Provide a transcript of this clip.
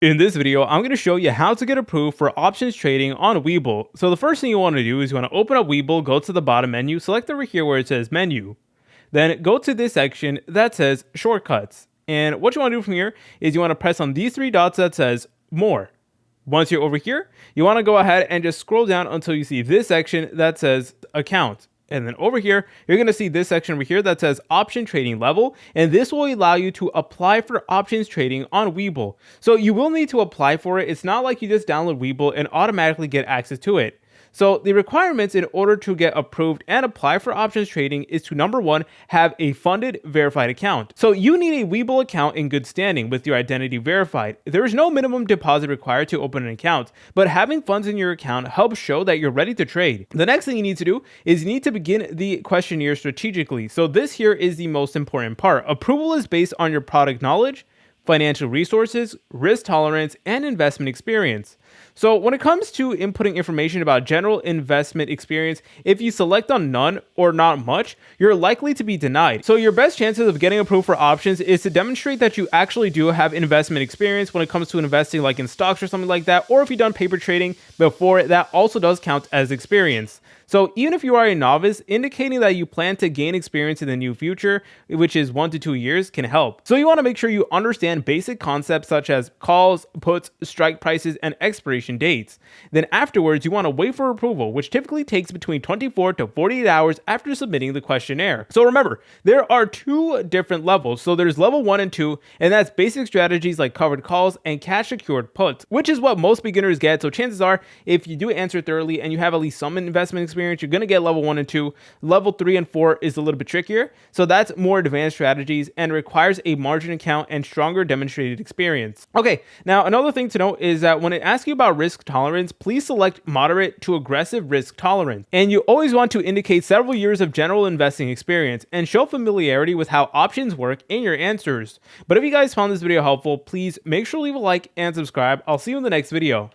In this video, I'm going to show you how to get approved for options trading on Webull. So the first thing you want to do is you want to open up Webull, go to the bottom menu, select over here where it says menu. Then go to this section that says shortcuts. And what you want to do from here is you want to press on these three dots that says more. Once you're over here, you want to go ahead and just scroll down until you see this section that says account. And then over here, you're going to see this section over here that says option trading level. And this will allow you to apply for options trading on Webull. So you will need to apply for it. It's not like you just download Webull and automatically get access to it. So the requirements in order to get approved and apply for options trading is to, number one, have a funded verified account. So you need a Webull account in good standing with your identity verified. There is no minimum deposit required to open an account, but having funds in your account helps show that you're ready to trade. The next thing you need to do is you need to begin the questionnaire strategically. So this here is the most important part. Approval is based on your product knowledge, financial resources, risk tolerance, and investment experience. So when it comes to inputting information about general investment experience, if you select on none or not much, you're likely to be denied. So your best chances of getting approved for options is to demonstrate that you actually do have investment experience when it comes to investing, like in stocks or something like that, or if you've done paper trading before, that also does count as experience. So even if you are a novice, indicating that you plan to gain experience in the near future, which is 1 to 2 years, can help. So you want to make sure you understand basic concepts such as calls, puts, strike prices, and expiration dates. Then afterwards, you want to wait for approval, which typically takes between 24 to 48 hours after submitting the questionnaire. So remember, there are two different levels. So there's level 1 and 2, and that's basic strategies like covered calls and cash secured puts, which is what most beginners get. So chances are, if you do answer thoroughly and you have at least some investment experience, you're going to get level 1 and 2. Level 3 and 4 is a little bit trickier. So that's more advanced strategies and requires a margin account and stronger demonstrated experience. Okay, now another thing to note is that when it asks you about risk tolerance, please select moderate to aggressive risk tolerance. And you always want to indicate several years of general investing experience and show familiarity with how options work in your answers. But if you guys found this video helpful, please make sure to leave a like and subscribe. I'll see you in the next video.